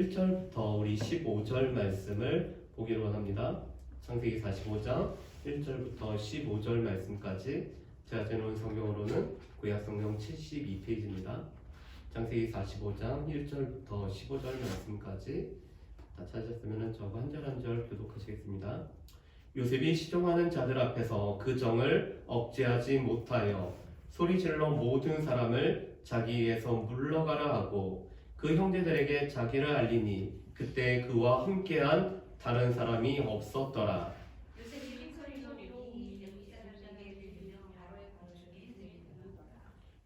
1절부터 우리 15절 말씀을 보기로 합니다. 창세기 45장 1절부터 15절 말씀까지 제가 제놓은 성경으로는 구약성경 72페이지입니다. 창세기 45장 1절부터 15절 말씀까지 다 찾으셨으면 저거 한 절 한 절 교독하시겠습니다. 요셉이 시종하는 자들 앞에서 그 정을 억제하지 못하여 소리질러 모든 사람을 자기에게서 물러가라 하고 그 형제들에게 자기를 알리니 그때 그와 함께한 다른 사람이 없었더라.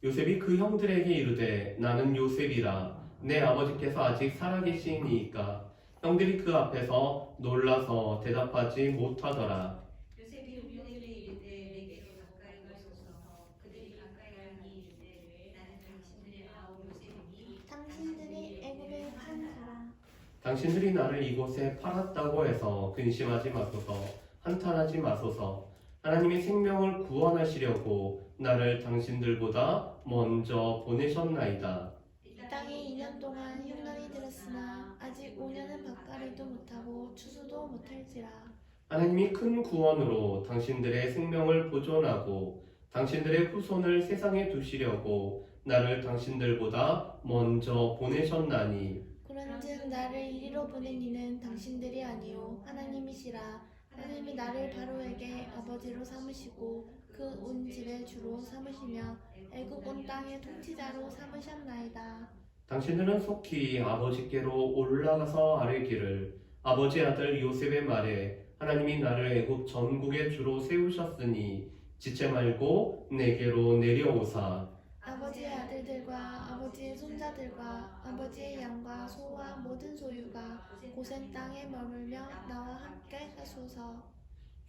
요셉이 그 형들에게 이르되 나는 요셉이라 내 아버지께서 아직 살아계시니이까 형들이 그 앞에서 놀라서 대답하지 못하더라. 요셉이 형제들에게 이르되 내게로 가까이 가소서. 그들이 가까이 가니 이르되 나는 당신들의 아우 요셉이니 당신들이 애굽에 판사라. 당신들이 나를 이곳에 팔았다고 해서 근심하지 마소서. 한탄하지 마소서. 하나님이 생명을 구원하시려고 나를 당신들보다 먼저 보내셨나이다. 이 땅에 2년 동안 흉년이 들었으나 아직 5년은 밭가리도 못하고 추수도 못할지라. 하나님이 큰 구원으로 당신들의 생명을 보존하고 당신들의 후손을 세상에 두시려고 나를 당신들보다 먼저 보내셨나니 그런즉 나를 이리로 보낸 이는 당신들이 아니요 하나님이시라. 하나님이 나를 바로에게 아버지로 삼으시고 그 온 집의 주로 삼으시며 애굽 온 땅의 통치자로 삼으셨나이다. 당신들은 속히 아버지께로 올라가서 아뢰기를 아버지 아들 요셉의 말에 하나님이 나를 애굽 전국의 주로 세우셨으니 지체 말고 내게로 내려오사 아버지의 아들들과 아버지의 손자들과 아버지의 양과 소와 모든 소유가 고센 땅에 머물며 나와 함께 하소서.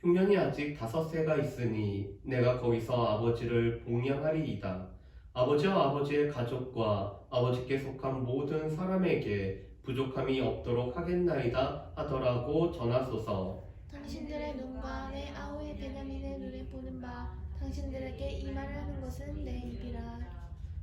흉년이 아직 5세가 있으니 내가 거기서 아버지를 봉양하리이다. 아버지와 아버지의 가족과 아버지께 속한 모든 사람에게 부족함이 없도록 하겠나이다 하더라고 전하소서. 당신들의 눈과 내 아우의 베냐민의 눈에 보는 바 당신들에게 이 말을 하는 것은 내 입이라.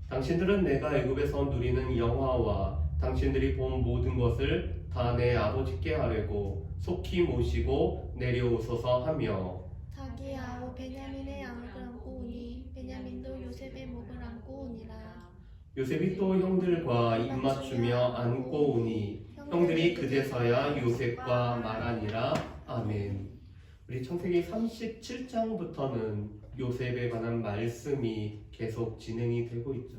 당신들은 내가 애굽에서 누리는 영화와 당신들이 본 모든 것을 다 내 아버지께 아뢰고 속히 모시고 내려오소서 하며 자기 아우 베냐민의 양을 안고 오니 베냐민도 요셉의 목을 안고 오니라. 요셉이 또 형들과 입맞추며 안고 오니 형들이 그제서야 요셉과 말하니라. 아멘. 우리 창세기 37장부터는 요셉에 관한 말씀이 계속 진행이 되고 있죠.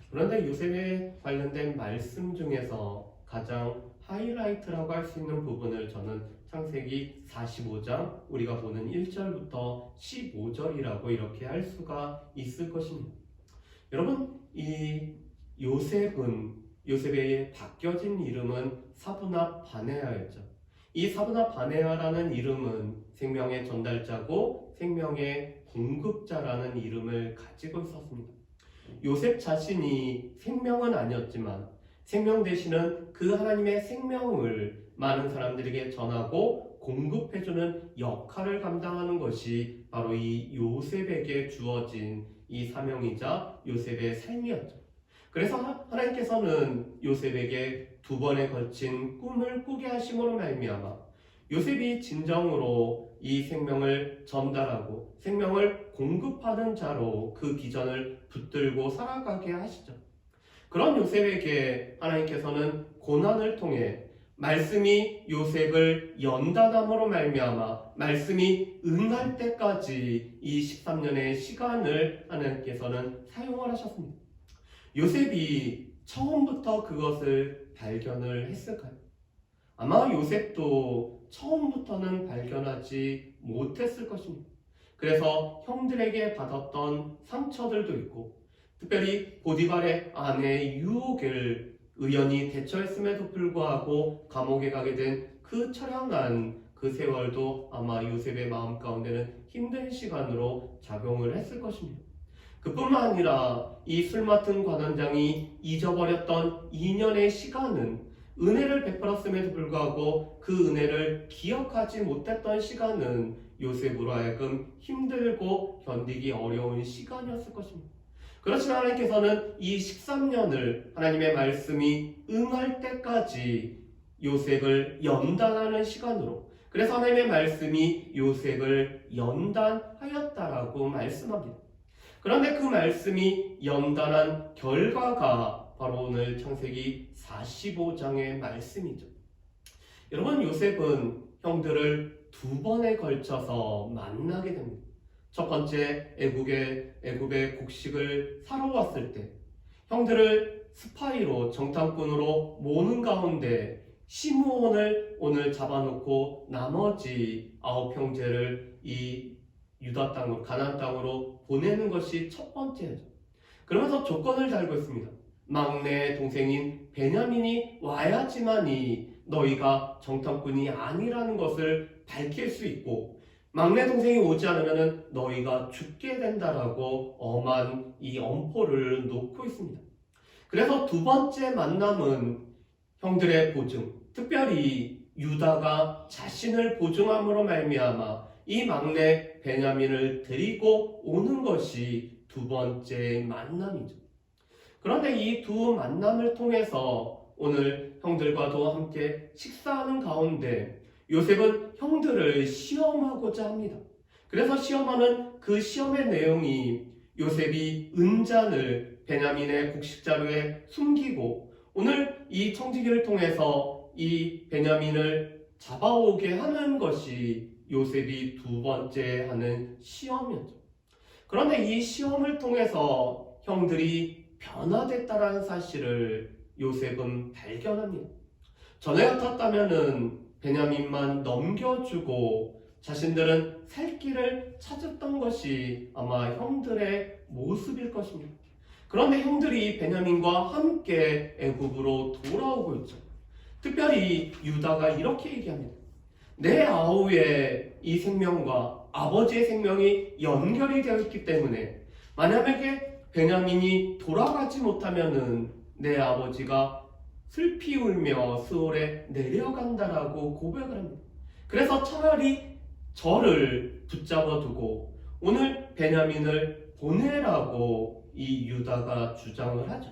그런데 요셉에 관련된 말씀 중에서 가장 하이라이트라고 할 수 있는 부분을 저는 창세기 45장 우리가 보는 1절부터 15절이라고 이렇게 할 수가 있을 것입니다. 여러분, 이 요셉의 바뀌어진 이름은 사브나 바네아였죠. 이 사브나 바네아라는 이름은 생명의 전달자고 생명의 공급자라는 이름을 가지고 있었습니다. 요셉 자신이 생명은 아니었지만 생명 대신은 그 하나님의 생명을 많은 사람들에게 전하고 공급해주는 역할을 감당하는 것이 바로 이 요셉에게 주어진 이 사명이자 요셉의 삶이었죠. 그래서 하나님께서는 요셉에게 2번에 걸친 꿈을 꾸게 하심으로 말미암아 요셉이 진정으로 이 생명을 전달하고 생명을 공급하는 자로 그 비전을 붙들고 살아가게 하시죠. 그런 요셉에게 하나님께서는 고난을 통해 말씀이 요셉을 연단함으로 말미암아 말씀이 응할 때까지 이 13년의 시간을 하나님께서는 사용을 하셨습니다. 요셉이 처음부터 그것을 발견을 했을까요? 아마 요셉도 처음부터는 발견하지 못했을 것입니다. 그래서 형들에게 받았던 상처들도 있고 특별히 보디발의 아내의 유혹을 의연히 대처했음에도 불구하고 감옥에 가게 된 그 처량한 그 세월도 아마 요셉의 마음 가운데는 힘든 시간으로 작용을 했을 것입니다. 그뿐만 아니라 이 술 맡은 관원장이 잊어버렸던 2년의 시간은 은혜를 베풀었음에도 불구하고 그 은혜를 기억하지 못했던 시간은 요셉으로 하여금 힘들고 견디기 어려운 시간이었을 것입니다. 그렇지만 하나님께서는 이 13년을 하나님의 말씀이 응할 때까지 요셉을 연단하는 시간으로, 그래서 하나님의 말씀이 요셉을 연단하였다라고 말씀합니다. 그런데 그 말씀이 연단한 결과가 바로 오늘 창세기 45장의 말씀이죠. 여러분, 요셉은 형들을 두 번에 걸쳐서 만나게 됩니다. 첫 번째, 애굽의 곡식을 사러 왔을 때 형들을 스파이로, 정탐꾼으로 모는 가운데 시므온을 오늘 잡아놓고 나머지 9형제를 이 유다 땅으로, 가나안 땅으로 보내는 것이 첫 번째죠. 그러면서 조건을 달고 있습니다. 막내 동생인 베냐민이 와야지만이 너희가 정탐꾼이 아니라는 것을 밝힐 수 있고, 막내 동생이 오지 않으면 너희가 죽게 된다라고 엄한 이 엄포를 놓고 있습니다. 그래서 두 번째 만남은 형들의 보증, 특별히 유다가 자신을 보증함으로 말미암아 이 막내 베냐민을 데리고 오는 것이 두 번째 만남이죠. 그런데 이 두 만남을 통해서 오늘 형들과도 함께 식사하는 가운데 요셉은 형들을 시험하고자 합니다. 그래서 시험하는 그 시험의 내용이 요셉이 은잔을 베냐민의 곡식자루에 숨기고 오늘 이 청지기를 통해서 이 베냐민을 잡아오게 하는 것이 요셉이 두 번째 하는 시험이었죠. 그런데 이 시험을 통해서 형들이 변화됐다라는 사실을 요셉은 발견합니다. 전에 같았다면은 베냐민만 넘겨주고 자신들은 살 길을 찾았던 것이 아마 형들의 모습일 것입니다. 그런데 형들이 베냐민과 함께 애굽으로 돌아오고 있죠. 특별히 유다가 이렇게 얘기합니다. 내 아우의 이 생명과 아버지의 생명이 연결이 되어 있기 때문에 만약에 베냐민이 돌아가지 못하면은 내 아버지가 슬피 울며 스올에 내려간다라고 고백을 합니다. 그래서 차라리 저를 붙잡아 두고 오늘 베냐민을 보내라고 이 유다가 주장을 하죠.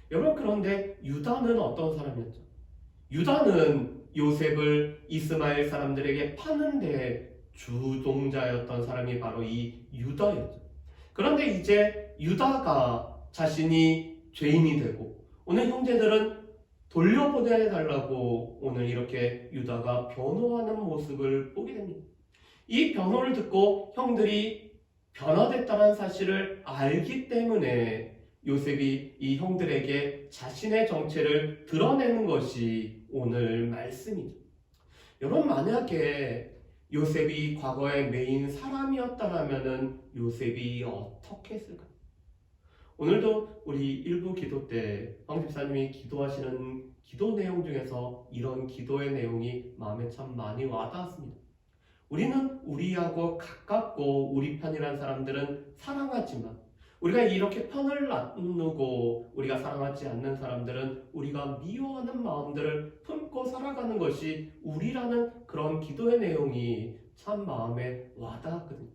여러분, 그런데 유다는 어떤 사람이었죠? 유다는 요셉을 이스마엘 사람들에게 파는데 주동자였던 사람이 바로 이 유다였죠. 그런데 이제 유다가 자신이 죄인이 되고 오늘 형제들은 돌려보내달라고 오늘 이렇게 유다가 변호하는 모습을 보게 됩니다. 이 변호를 듣고 형들이 변화됐다는 사실을 알기 때문에 요셉이 이 형들에게 자신의 정체를 드러내는 것이 오늘 말씀이죠. 여러분, 만약에 요셉이 과거의 메인 사람이었다면 요셉이 어떻게 했을까요? 오늘도 우리 일부 기도 때 황 집사님이 기도하시는 기도 내용 중에서 이런 기도의 내용이 마음에 참 많이 와닿았습니다. 우리는 우리하고 가깝고 우리 편이란 사람들은 사랑하지만 우리가 이렇게 편을 나누고 우리가 사랑하지 않는 사람들은 우리가 미워하는 마음들을 품고 살아가는 것이 우리라는 그런 기도의 내용이 참 마음에 와닿았거든요.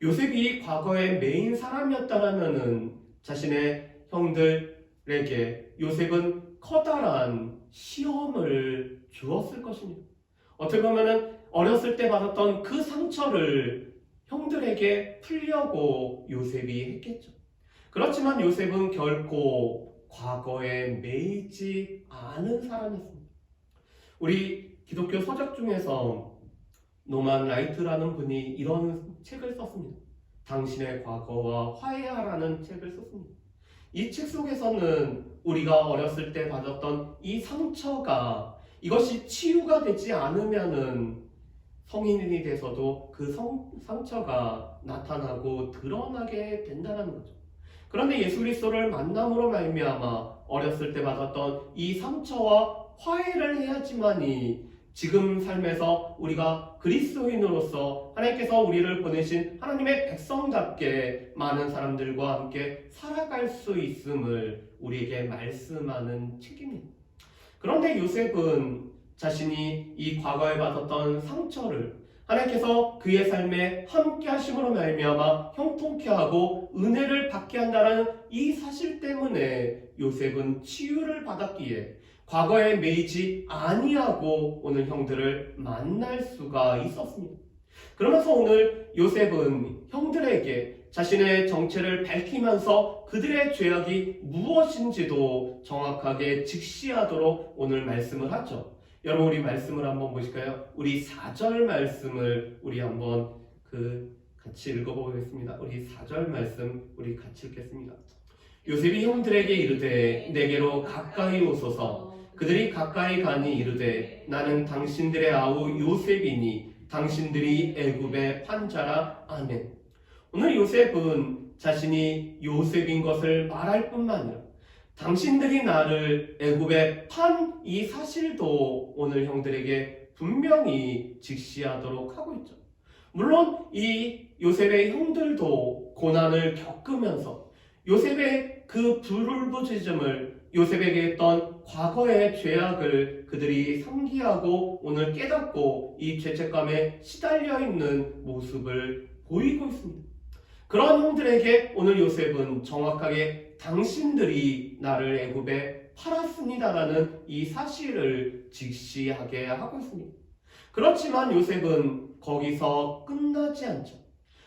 요셉이 과거의 메인 사람이었다라면은 자신의 형들에게 요셉은 커다란 시험을 주었을 것입니다. 어떻게 보면은 어렸을 때 받았던 그 상처를 형들에게 풀려고 요셉이 했겠죠. 그렇지만 요셉은 결코 과거에 매이지 않은 사람이었습니다. 우리 기독교 서적 중에서 노만 라이트라는 분이 이런 책을 썼습니다. 당신의 과거와 화해하라는 책을 썼습니다. 이 책 속에서는 우리가 어렸을 때 받았던 이 상처가 이것이 치유가 되지 않으면은 성인이 돼서도 그 상처가 나타나고 드러나게 된다는 거죠. 그런데 예수 그리스도를 만남으로 말미암아 어렸을 때 받았던 이 상처와 화해를 해야지만이 지금 삶에서 우리가 그리스도인으로서 하나님께서 우리를 보내신 하나님의 백성답게 많은 사람들과 함께 살아갈 수 있음을 우리에게 말씀하는 책입니다. 그런데 요셉은 자신이 이 과거에 받았던 상처를 하나님께서 그의 삶에 함께 하심으로 말미암아 형통케 하고 은혜를 받게 한다는 이 사실 때문에 요셉은 치유를 받았기에 과거에 매이지 아니하고 오늘 형들을 만날 수가 있었습니다. 그러면서 오늘 요셉은 형들에게 자신의 정체를 밝히면서 그들의 죄악이 무엇인지도 정확하게 직시하도록 오늘 말씀을 하죠. 여러분, 우리 말씀을 한번 보실까요? 우리 4절 말씀을 우리 한번 같이 읽어보겠습니다. 우리 4절 말씀 우리 같이 읽겠습니다. 요셉이 형들에게 이르되 내게로 가까이 오소서. 그들이 가까이 가니 이르되 나는 당신들의 아우 요셉이니 당신들이 애굽의 판자라. 아멘. 오늘 요셉은 자신이 요셉인 것을 말할 뿐만 아니라 당신들이 나를 애굽에 판 이 사실도 오늘 형들에게 분명히 직시하도록 하고 있죠. 물론 이 요셉의 형들도 고난을 겪으면서 요셉의 그 불울부짖음을, 요셉에게 했던 과거의 죄악을 그들이 상기하고 오늘 깨닫고 이 죄책감에 시달려 있는 모습을 보이고 있습니다. 그런 형들에게 오늘 요셉은 정확하게 당신들이 나를 애굽에 팔았습니다라는 이 사실을 직시하게 하고 있습니다. 그렇지만 요셉은 거기서 끝나지 않죠.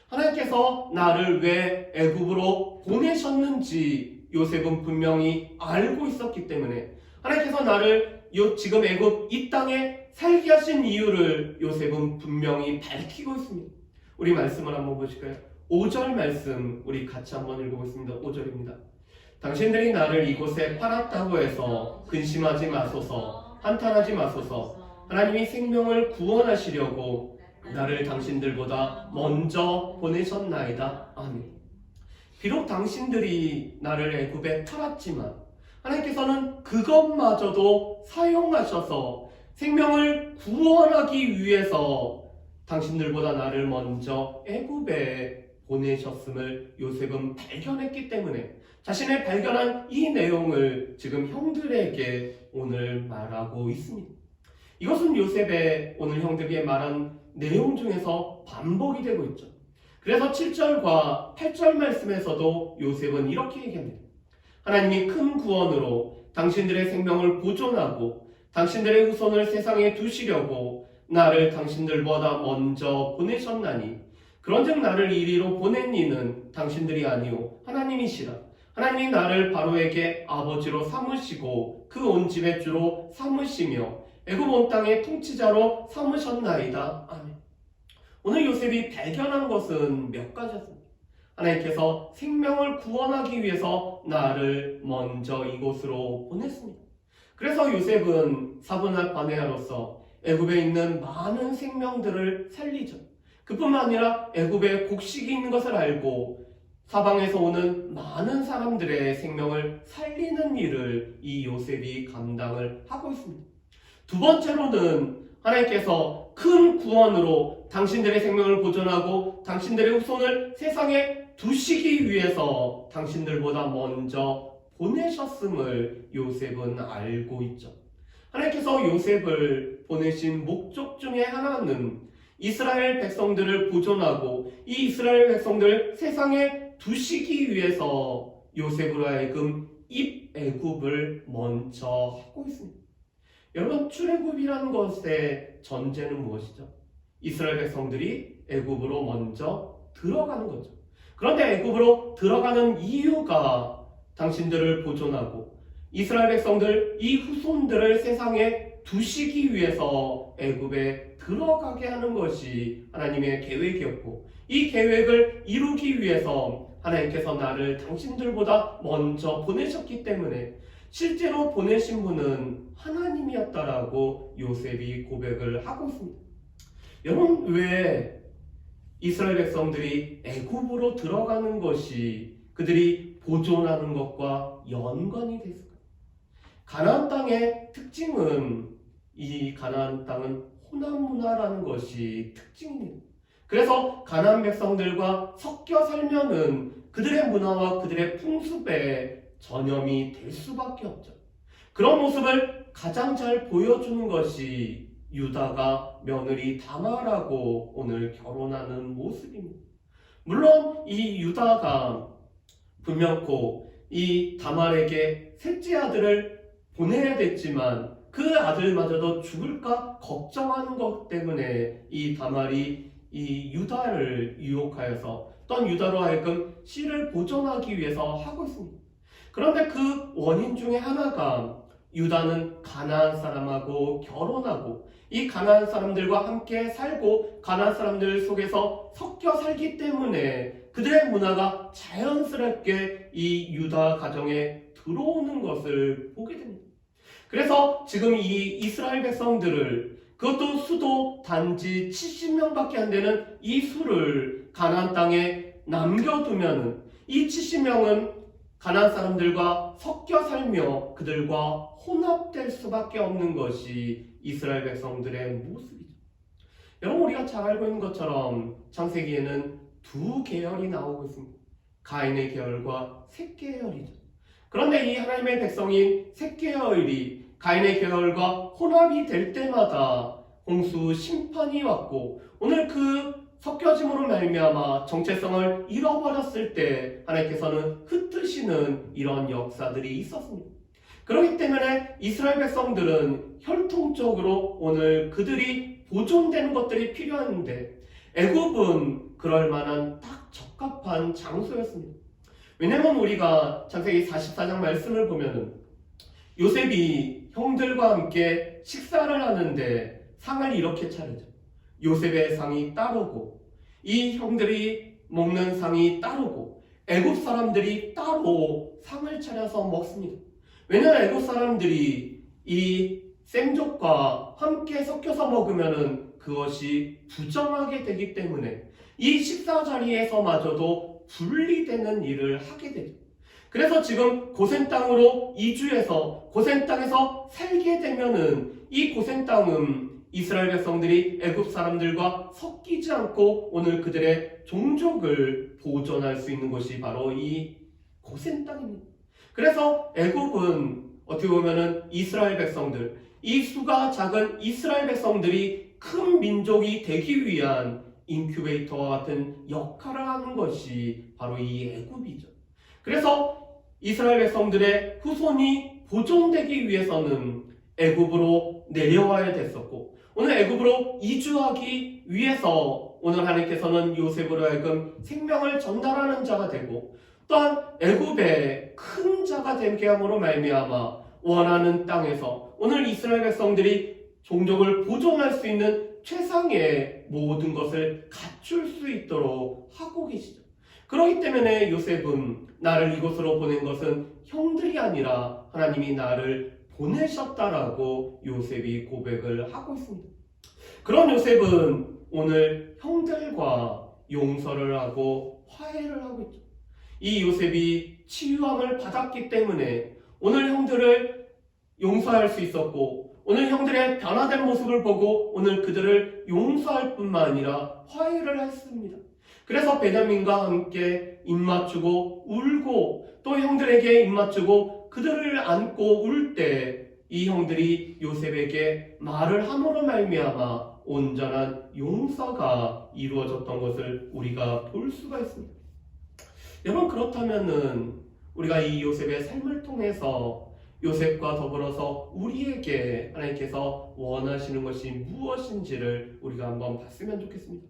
하나님께서 나를 왜 애굽으로 보내셨는지 요셉은 분명히 알고 있었기 때문에 하나님께서 나를 지금 애굽 이 땅에 살게 하신 이유를 요셉은 분명히 밝히고 있습니다. 우리 말씀을 한번 보실까요? 5절 말씀 우리 같이 한번 읽어보겠습니다. 5절입니다. 당신들이 나를 이곳에 팔았다고 해서 근심하지 마소서, 한탄하지 마소서. 하나님이 생명을 구원하시려고 나를 당신들보다 먼저 보내셨나이다. 아멘. 비록 당신들이 나를 애굽에 팔았지만 하나님께서는 그것마저도 사용하셔서 생명을 구원하기 위해서 당신들보다 나를 먼저 애굽에 보내셨음을 요셉은 발견했기 때문에 자신의 발견한 이 내용을 지금 형들에게 오늘 말하고 있습니다. 이것은 요셉의 오늘 형들에게 말한 내용 중에서 반복이 되고 있죠. 그래서 7절과 8절 말씀에서도 요셉은 이렇게 얘기합니다. 하나님이 큰 구원으로 당신들의 생명을 보존하고 당신들의 후손을 세상에 두시려고 나를 당신들보다 먼저 보내셨나니 그런즉 나를 이리로 보낸 이는 당신들이 아니오 하나님이시라. 하나님이 나를 바로에게 아버지로 삼으시고 그 온 집의 주로 삼으시며 애굽 온 땅의 통치자로 삼으셨나이다. 아멘. 오늘 요셉이 발견한 것은 몇 가지였습니다. 하나님께서 생명을 구원하기 위해서 나를 먼저 이곳으로 보냈습니다. 그래서 요셉은 사분할 바네아로서 애굽에 있는 많은 생명들을 살리죠. 그뿐만 아니라 애굽에 곡식이 있는 것을 알고 사방에서 오는 많은 사람들의 생명을 살리는 일을 이 요셉이 감당을 하고 있습니다. 두 번째로는 하나님께서 큰 구원으로 당신들의 생명을 보존하고 당신들의 후손을 세상에 두시기 위해서 당신들보다 먼저 보내셨음을 요셉은 알고 있죠. 하나님께서 요셉을 보내신 목적 중에 하나는 이스라엘 백성들을 보존하고 이 이스라엘 백성들을 세상에 두시기 위해서 요셉으로 하여금 입애굽을 먼저 하고 있습니다. 여러분, 출애굽이라는 것의 전제는 무엇이죠? 이스라엘 백성들이 애굽으로 먼저 들어가는 거죠. 그런데 애굽으로 들어가는 이유가 당신들을 보존하고 이스라엘 백성들, 이 후손들을 세상에 두시기 위해서 애굽에 들어가게 하는 것이 하나님의 계획이었고 이 계획을 이루기 위해서 하나님께서 나를 당신들보다 먼저 보내셨기 때문에 실제로 보내신 분은 하나님이었다라고 요셉이 고백을 하고 있습니다. 여러분, 왜 이스라엘 백성들이 애굽으로 들어가는 것이 그들이 보존하는 것과 연관이 됐을까요? 가나안 땅의 특징은 이 가나안 땅은 호남 문화라는 것이 특징입니다. 그래서 가나안 백성들과 섞여 살면은 그들의 문화와 그들의 풍습에 전염이 될 수밖에 없죠. 그런 모습을 가장 잘 보여주는 것이 유다가 며느리 다말하고 오늘 결혼하는 모습입니다. 물론 이 유다가 분명코 이 다말에게 셋째 아들을 보내야 됐지만 그 아들마저도 죽을까 걱정하는 것 때문에 이 다말이 이 유다를 유혹하여서 또한 유다로 하여금 씨를 보존하기 위해서 하고 있습니다. 그런데 그 원인 중에 하나가 유다는 가나안 사람하고 결혼하고 이 가나안 사람들과 함께 살고 가나안 사람들 속에서 섞여 살기 때문에 그들의 문화가 자연스럽게 이 유다 가정에 들어오는 것을 보게 됩니다. 그래서 지금 이 이스라엘 백성들을 그것도 수도 단지 70명밖에 안 되는 이 수를 가나안 땅에 남겨두면 이 70명은 가나안 사람들과 섞여 살며 그들과 혼합될 수밖에 없는 것이 이스라엘 백성들의 모습이죠. 여러분, 우리가 잘 알고 있는 것처럼 창세기에는 두 계열이 나오고 있습니다. 가인의 계열과 셋 계열이죠. 그런데 이 하나님의 백성인 셋 계열이 가인의 계열과 혼합이 될 때마다 홍수 심판이 왔고 오늘 그 섞여짐으로 말미암아 정체성을 잃어버렸을 때 하나님께서는 흩으시는 이런 역사들이 있었습니다. 그렇기 때문에 이스라엘 백성들은 혈통적으로 오늘 그들이 보존되는 것들이 필요한데 애굽은 그럴 만한 딱 적합한 장소였습니다. 왜냐하면 우리가 창세기 44장 말씀을 보면은 요셉이 형들과 함께 식사를 하는데 상을 이렇게 차리죠. 요셉의 상이 따르고 이 형들이 먹는 상이 따르고 애굽 사람들이 따로 상을 차려서 먹습니다. 왜냐하면 애굽 사람들이 이 생족과 함께 섞여서 먹으면은 그것이 부정하게 되기 때문에 이 식사 자리에서마저도 분리되는 일을 하게 되죠. 그래서 지금 고센 땅으로 이주해서 고센 땅에서 살게 되면은 이 고센 땅은 이스라엘 백성들이 애굽 사람들과 섞이지 않고 오늘 그들의 종족을 보존할 수 있는 곳이 바로 이 고센 땅입니다. 그래서 애굽은 어떻게 보면은 이스라엘 백성들, 이 수가 작은 이스라엘 백성들이 큰 민족이 되기 위한 인큐베이터와 같은 역할을 하는 것이 바로 이 애굽이죠. 그래서 이스라엘 백성들의 후손이 보존되기 위해서는 애굽으로 내려와야 됐었고 오늘 애굽으로 이주하기 위해서 오늘 하나님께서는 요셉으로 하여금 생명을 전달하는 자가 되고 또한 애굽의 큰 자가 되게 함으로 말미암아 원하는 땅에서 오늘 이스라엘 백성들이 종족을 보존할 수 있는 최상의 모든 것을 갖출 수 있도록 하고 계시죠. 그렇기 때문에 요셉은 나를 이곳으로 보낸 것은 형들이 아니라 하나님이 나를 보내셨다라고 요셉이 고백을 하고 있습니다. 그런 요셉은 오늘 형들과 용서를 하고 화해를 하고 있죠. 이 요셉이 치유함을 받았기 때문에 오늘 형들을 용서할 수 있었고 오늘 형들의 변화된 모습을 보고 오늘 그들을 용서할 뿐만 아니라 화해를 했습니다. 그래서 베냐민과 함께 입맞추고 울고 또 형들에게 입맞추고 그들을 안고 울 때 이 형들이 요셉에게 말을 함으로 말미암아 온전한 용서가 이루어졌던 것을 우리가 볼 수가 있습니다. 여러분, 그렇다면은 우리가 이 요셉의 삶을 통해서 요셉과 더불어서 우리에게 하나님께서 원하시는 것이 무엇인지를 우리가 한번 봤으면 좋겠습니다.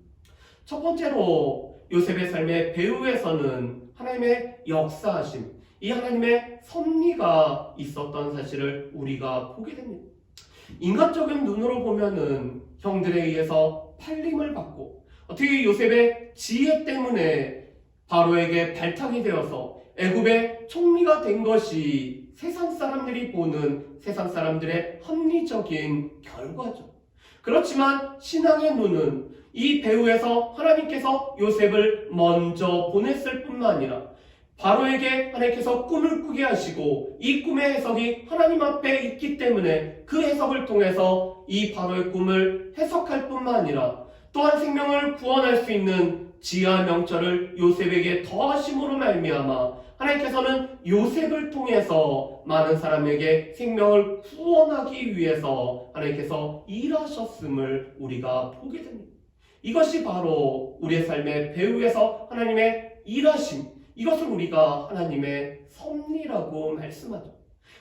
첫 번째로 요셉의 삶의 배후에서는 하나님의 역사하심, 이 하나님의 섭리가 있었던 사실을 우리가 보게 됩니다. 인간적인 눈으로 보면은 형들에 의해서 팔림을 받고 어떻게 요셉의 지혜 때문에 바로에게 발탁이 되어서 애굽의 총리가 된 것이 세상 사람들이 보는 세상 사람들의 합리적인 결과죠. 그렇지만 신앙의 눈은 이 배후에서 하나님께서 요셉을 먼저 보냈을 뿐만 아니라 바로에게 하나님께서 꿈을 꾸게 하시고 이 꿈의 해석이 하나님 앞에 있기 때문에 그 해석을 통해서 이 바로의 꿈을 해석할 뿐만 아니라 또한 생명을 구원할 수 있는 지하 명철을 요셉에게 더하심으로 말미암아 하나님께서는 요셉을 통해서 많은 사람에게 생명을 구원하기 위해서 하나님께서 일하셨음을 우리가 보게 됩니다. 이것이 바로 우리의 삶의 배후에서 하나님의 일하심, 이것을 우리가 하나님의 섭리라고 말씀하죠.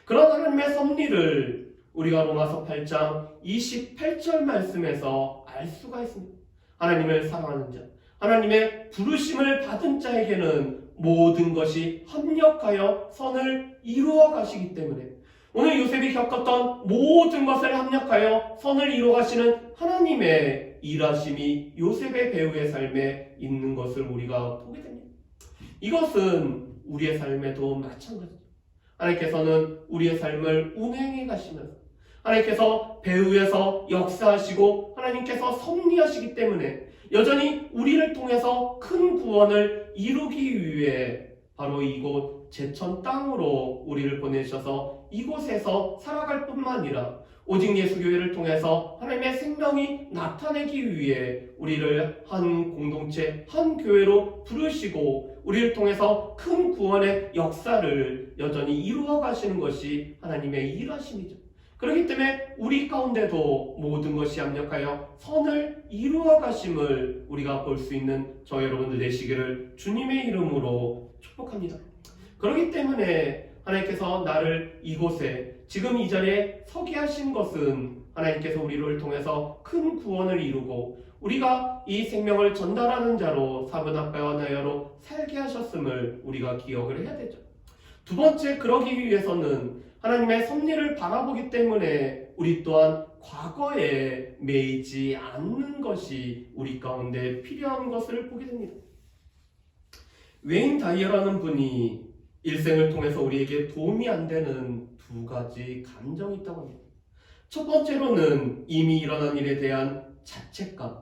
그런 하나님의 섭리를 우리가 로마서 8장 28절 말씀에서 알 수가 있습니다. 하나님을 사랑하는 자, 하나님의 부르심을 받은 자에게는 모든 것이 합력하여 선을 이루어 가시기 때문에 오늘 요셉이 겪었던 모든 것을 합력하여 선을 이루어 가시는 하나님의 일하심이 요셉의 배후의 삶에 있는 것을 우리가 보게 됩니다. 이것은 우리의 삶에도 마찬가지죠. 하나님께서는 우리의 삶을 운행해 가시면서 하나님께서 배후에서 역사하시고 하나님께서 섭리하시기 때문에 여전히 우리를 통해서 큰 구원을 이루기 위해 바로 이곳 제천 땅으로 우리를 보내셔서 이곳에서 살아갈 뿐만 아니라 오직 예수교회를 통해서 하나님의 생명이 나타내기 위해 우리를 한 공동체, 한 교회로 부르시고 우리를 통해서 큰 구원의 역사를 여전히 이루어 가시는 것이 하나님의 일하심이죠. 그렇기 때문에 우리 가운데도 모든 것이 합력하여 선을 이루어 가심을 우리가 볼 수 있는 저 여러분들 되시기를 주님의 이름으로 축복합니다. 그렇기 때문에 하나님께서 나를 이곳에 지금 이 자리에 서게 하신 것은 하나님께서 우리를 통해서 큰 구원을 이루고 우리가 이 생명을 전달하는 자로 사분학과와 나여로 살게 하셨음을 우리가 기억을 해야 되죠. 두 번째, 그러기 위해서는 하나님의 섭리를 바라보기 때문에 우리 또한 과거에 매이지 않는 것이 우리 가운데 필요한 것을 보게 됩니다. 웨인 다이어라는 분이 일생을 통해서 우리에게 도움이 안 되는 두 가지 감정이 있다고 합니다. 첫 번째로는 이미 일어난 일에 대한 자책감,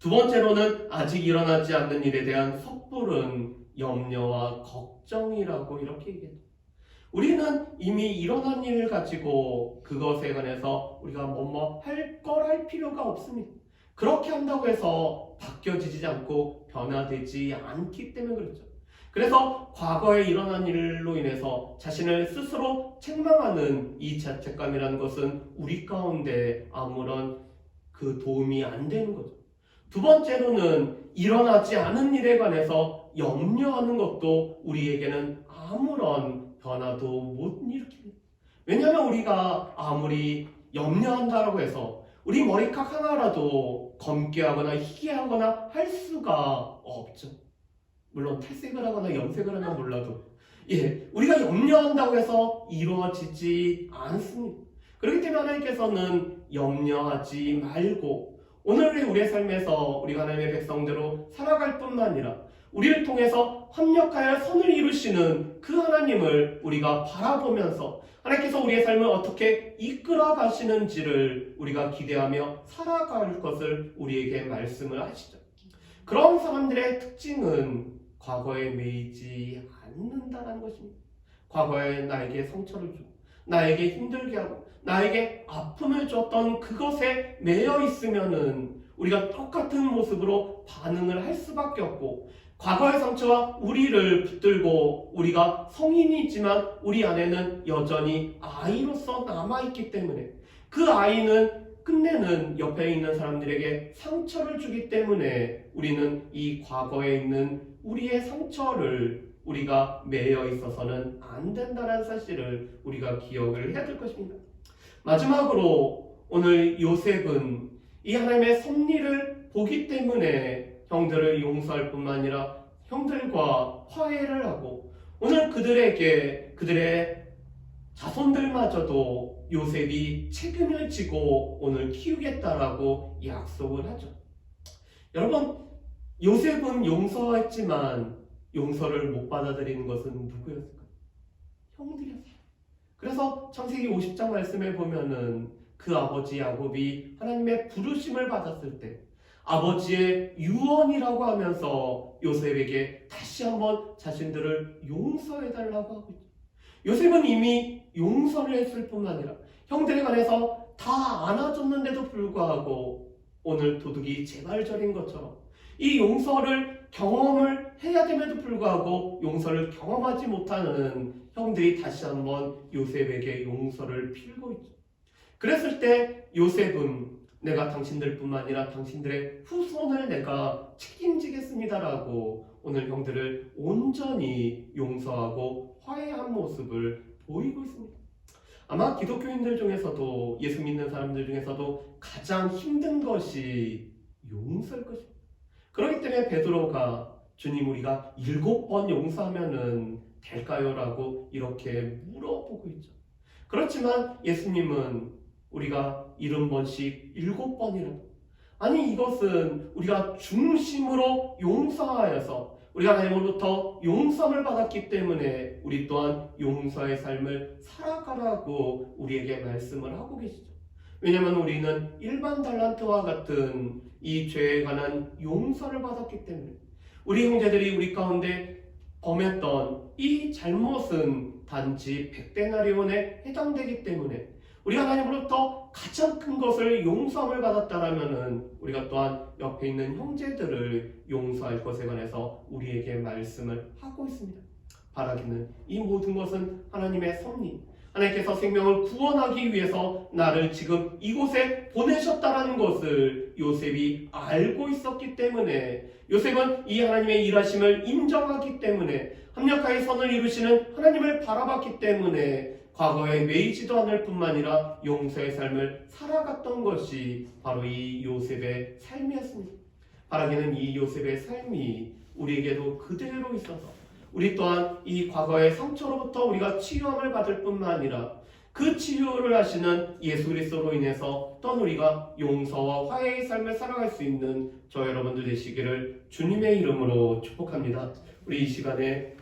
두 번째로는 아직 일어나지 않는 일에 대한 섣부른 염려와 걱정이라고 이렇게 얘기합니다. 우리는 이미 일어난 일을 가지고 그것에 관해서 우리가 할 필요가 없습니다. 그렇게 한다고 해서 바뀌어지지 않고 변화되지 않기 때문에 그렇죠. 그래서 과거에 일어난 일로 인해서 자신을 스스로 책망하는 이 자책감이라는 것은 우리 가운데 아무런 그 도움이 안 되는 거죠. 두 번째로는 일어나지 않은 일에 관해서 염려하는 것도 우리에게는 아무런 변화도 못 일으킵니다. 왜냐하면 우리가 아무리 염려한다라고 해서 우리 머리카락 하나라도 검게 하거나 희게 하거나 할 수가 없죠. 물론 탈색을 하거나 염색을 하나 몰라도 우리가 염려한다고 해서 이루어지지 않습니다. 그렇기 때문에 하나님께서는 염려하지 말고 오늘의 우리의 삶에서 우리가 하나님의 백성대로 살아갈 뿐만 아니라 우리를 통해서 합력하여 선을 이루시는 그 하나님을 우리가 바라보면서 하나님께서 우리의 삶을 어떻게 이끌어 가시는지를 우리가 기대하며 살아갈 것을 우리에게 말씀을 하시죠. 그런 사람들의 특징은 과거에 매이지 않는다는 것입니다. 과거에 나에게 상처를 주고 나에게 힘들게 하고 나에게 아픔을 줬던 그것에 매여 있으면은 우리가 똑같은 모습으로 반응을 할 수밖에 없고 과거의 상처와 우리를 붙들고 우리가 성인이지만 우리 안에는 여전히 아이로서 남아있기 때문에 그 아이는 끝내는 옆에 있는 사람들에게 상처를 주기 때문에 우리는 이 과거에 있는 우리의 상처를 우리가 매여 있어서는 안 된다는 사실을 우리가 기억을 해야 될 것입니다. 마지막으로 오늘 요셉은 이 하나님의 섭리를 보기 때문에 형들을 용서할 뿐만 아니라 형들과 화해를 하고 오늘 그들의 자손들마저도 요셉이 책임을 지고 오늘 키우겠다라고 약속을 하죠. 여러분, 요셉은 용서했지만 용서를 못 받아들이는 것은 누구였을까요? 형들이었어요. 그래서 창세기 50장 말씀에 보면은 그 아버지 야곱이 하나님의 부르심을 받았을 때 아버지의 유언이라고 하면서 요셉에게 다시 한번 자신들을 용서해달라고 하고 있죠. 요셉은 이미 용서를 했을 뿐만 아니라 형들에 관해서 다 안아줬는데도 불구하고 오늘 도둑이 재발절인 것처럼 이 용서를 경험을 해야 됨에도 불구하고 용서를 경험하지 못하는 형들이 다시 한번 요셉에게 용서를 빌고 있죠. 그랬을 때 요셉은 내가 당신들뿐만 아니라 당신들의 후손을 내가 책임지겠습니다라고 오늘 형들을 온전히 용서하고 화해한 모습을 보이고 있습니다. 아마 기독교인들 중에서도 예수 믿는 사람들 중에서도 가장 힘든 것이 용서일 것입니다. 그렇기 때문에 베드로가 주님 우리가 7번 용서하면은 될까요? 라고 이렇게 물어보고 있죠. 그렇지만 예수님은 우리가 70번씩 7번이라도 아니 이것은 우리가 중심으로 용서하여서 우리가 하나님으로부터 용서를 받았기 때문에 우리 또한 용서의 삶을 살아가라고 우리에게 말씀을 하고 계시죠. 왜냐하면 우리는 일반 달란트와 같은 이 죄에 관한 용서를 받았기 때문에 우리 형제들이 우리 가운데 범했던 이 잘못은 단지 100데나리온에 해당되기 때문에 우리가 하나님으로부터 가장 큰 것을 용서함을 받았다라면은 우리가 또한 옆에 있는 형제들을 용서할 것에 관해서 우리에게 말씀을 하고 있습니다. 바라기는 이 모든 것은 하나님의 섭리, 하나님께서 생명을 구원하기 위해서 나를 지금 이곳에 보내셨다라는 것을 요셉이 알고 있었기 때문에 요셉은 이 하나님의 일하심을 인정하기 때문에 합력하여 선을 이루시는 하나님을 바라봤기 때문에 과거에 매이지도 않을 뿐만 아니라 용서의 삶을 살아갔던 것이 바로 이 요셉의 삶이었습니다. 바라기는 이 요셉의 삶이 우리에게도 그대로 있어서 우리 또한 이 과거의 상처로부터 우리가 치유함을 받을 뿐만 아니라 그 치유를 하시는 예수 그리스도로 인해서 또한 우리가 용서와 화해의 삶을 살아갈 수 있는 저 여러분들 되시기를 주님의 이름으로 축복합니다. 우리 이 시간에